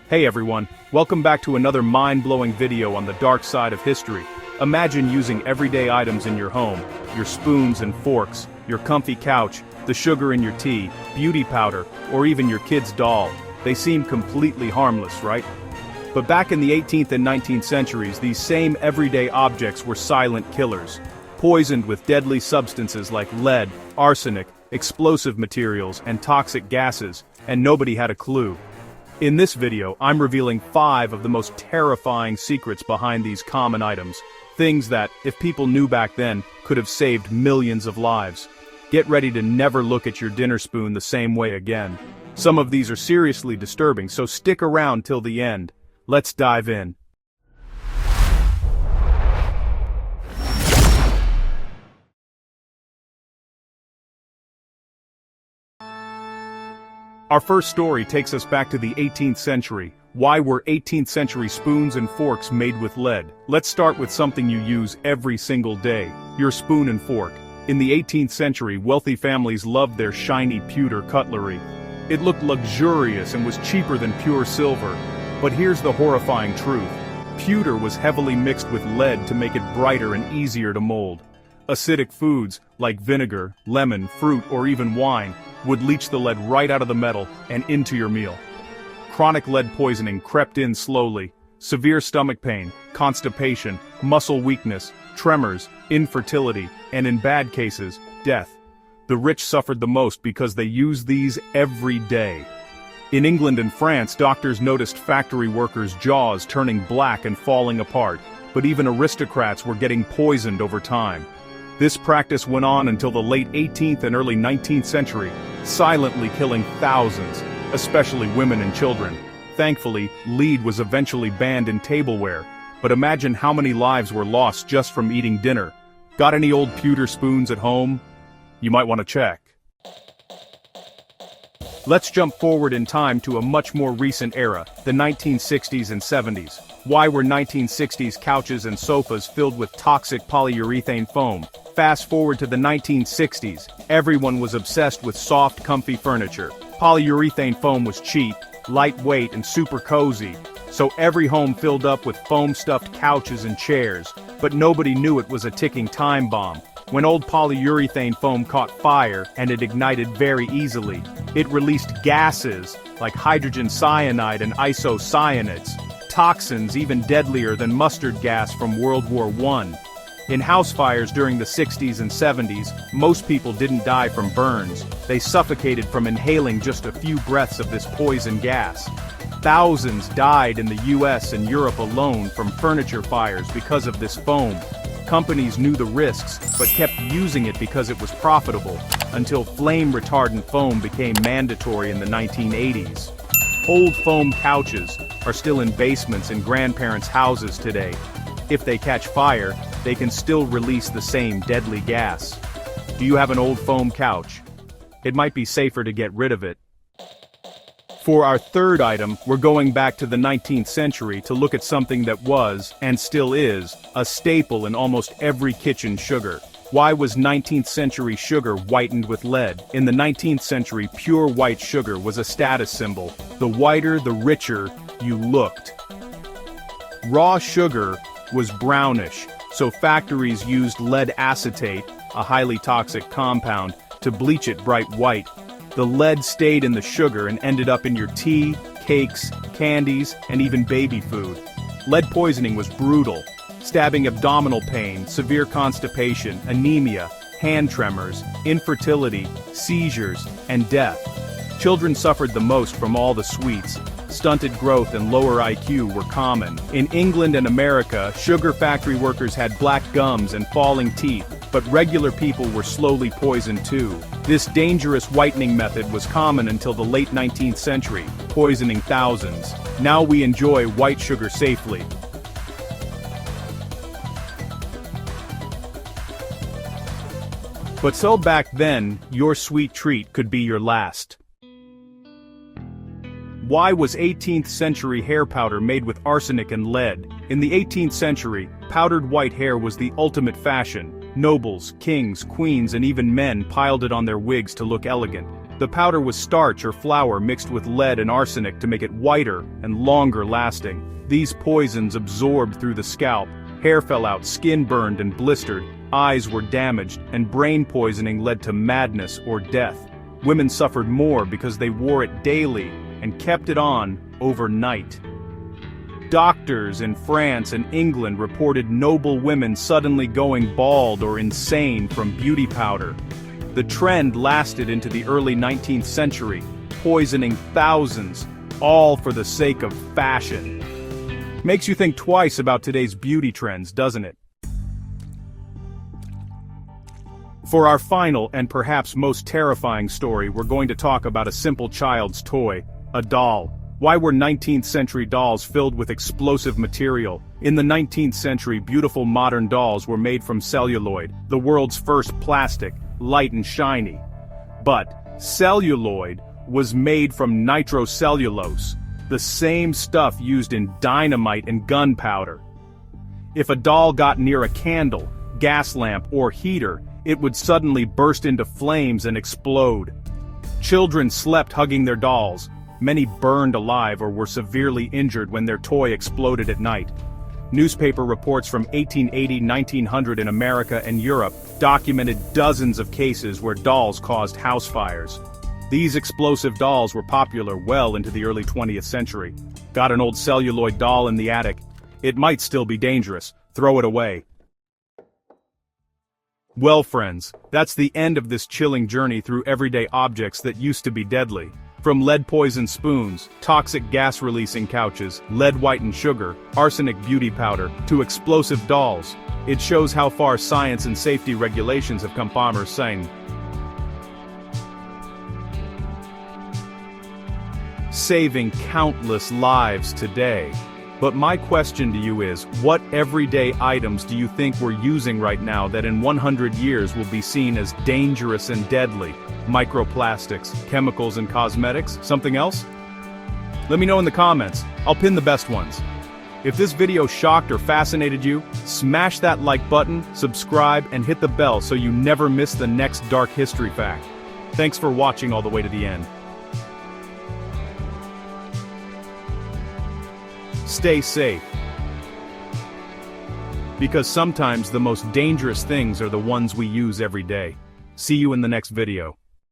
Hey everyone, welcome back to another mind-blowing video on the dark side of history. Imagine using everyday items in your home, your spoons and forks, your comfy couch, the sugar in your tea, beauty powder, or even your kid's doll. They seem completely harmless, right? But back in the 18th and 19th centuries, these same everyday objects were silent killers, poisoned with deadly substances like lead, arsenic, explosive materials, and toxic gases, and nobody had a clue. In this video, I'm revealing 5 of the most terrifying secrets behind these common items. Things that, if people knew back then, could have saved millions of lives. Get ready to never look at your dinner spoon the same way again. Some of these are seriously disturbing, so stick around till the end. Let's dive in. Our first story takes us back to the 18th century. Why were 18th century spoons and forks made with lead? Let's start with something you use every single day, your spoon and fork. In the 18th century, wealthy families loved their shiny pewter cutlery. It looked luxurious and was cheaper than pure silver. But here's the horrifying truth. Pewter was heavily mixed with lead to make it brighter and easier to mold. Acidic foods, like vinegar, lemon, fruit, or even wine, would leach the lead right out of the metal and into your meal. Chronic lead poisoning crept in slowly. Severe stomach pain, constipation, muscle weakness, tremors, infertility, and in bad cases, death. The rich suffered the most because they used these every day. In England and France, doctors noticed factory workers' jaws turning black and falling apart, but even aristocrats were getting poisoned over time. This practice went on until the late 18th and early 19th century, silently killing thousands, especially women and children. Thankfully, lead was eventually banned in tableware, but imagine how many lives were lost just from eating dinner. Got any old pewter spoons at home? You might want to check. Let's jump forward in time to a much more recent era, the 1960s and 70s. Why were 1960s couches and sofas filled with toxic polyurethane foam? Fast forward to the 1960s, everyone was obsessed with soft, comfy furniture. Polyurethane foam was cheap, lightweight, and super cozy, so every home filled up with foam-stuffed couches and chairs. But nobody knew it was a ticking time bomb. When old polyurethane foam caught fire, and it ignited very easily, it released gases like hydrogen cyanide and isocyanates, toxins even deadlier than mustard gas from World War I. In house fires during the 60s and 70s, most people didn't die from burns. They suffocated from inhaling just a few breaths of this poison gas. Thousands died in the US and Europe alone from furniture fires because of this foam. Companies knew the risks, but kept using it because it was profitable, until flame-retardant foam became mandatory in the 1980s. Old foam couches are still in basements in grandparents' houses today. If they catch fire, they can still release the same deadly gas. Do you have an old foam couch? It might be safer to get rid of it. For our third item, we're going back to the 19th century to look at something that was, and still is, a staple in almost every kitchen: sugar. Why was 19th century sugar whitened with lead? In the 19th century, pure white sugar was a status symbol. The whiter, the richer you looked. Raw sugar was brownish, so factories used lead acetate, a highly toxic compound, to bleach it bright white. The lead stayed in the sugar and ended up in your tea, cakes, candies, and even baby food. Lead poisoning was brutal. Stabbing abdominal pain, severe constipation, anemia, hand tremors, infertility, seizures, and death. Children suffered the most from all the sweets. Stunted growth and lower IQ were common. In England and America, sugar factory workers had black gums and falling teeth, but regular people were slowly poisoned too. This dangerous whitening method was common until the late 19th century, poisoning thousands. Now we enjoy white sugar safely. But so back then, your sweet treat could be your last. Why was 18th century hair powder made with arsenic and lead? In the 18th century, powdered white hair was the ultimate fashion. Nobles, kings, queens, and even men piled it on their wigs to look elegant. The powder was starch or flour mixed with lead and arsenic to make it whiter and longer lasting. These poisons absorbed through the scalp, hair fell out, skin burned and blistered, eyes were damaged, and brain poisoning led to madness or death. Women suffered more because they wore it daily and kept it on overnight. Doctors in France and England reported noble women suddenly going bald or insane from beauty powder. The trend lasted into the early 19th century, poisoning thousands, all for the sake of fashion. Makes you think twice about today's beauty trends, doesn't it? For our final and perhaps most terrifying story, we're going to talk about a simple child's toy, a doll. Why were 19th century dolls filled with explosive material? In the 19th century, beautiful modern dolls were made from celluloid, the world's first plastic, light and shiny. But celluloid was made from nitrocellulose, the same stuff used in dynamite and gunpowder. If a doll got near a candle, gas lamp, or heater, it would suddenly burst into flames and explode. Children slept hugging their dolls. Many burned alive or were severely injured when their toy exploded at night. Newspaper reports from 1880-1900 in America and Europe documented dozens of cases where dolls caused house fires. These explosive dolls were popular well into the early 20th century. Got an old celluloid doll in the attic? It might still be dangerous. Throw it away. Well, friends, that's the end of this chilling journey through everyday objects that used to be deadly. From lead-poisoned spoons, toxic gas-releasing couches, lead-whitened sugar, arsenic beauty powder, to explosive dolls. It shows how far science and safety regulations have come. Farmers saying, saving countless lives today. But my question to you is, what everyday items do you think we're using right now that in 100 years will be seen as dangerous and deadly? Microplastics, chemicals and cosmetics, something else? Let me know in the comments. I'll pin the best ones. If this video shocked or fascinated you, smash that like button, subscribe, and hit the bell so you never miss the next dark history fact. Thanks for watching all the way to the end. Stay safe. Because sometimes the most dangerous things are the ones we use every day. See you in the next video.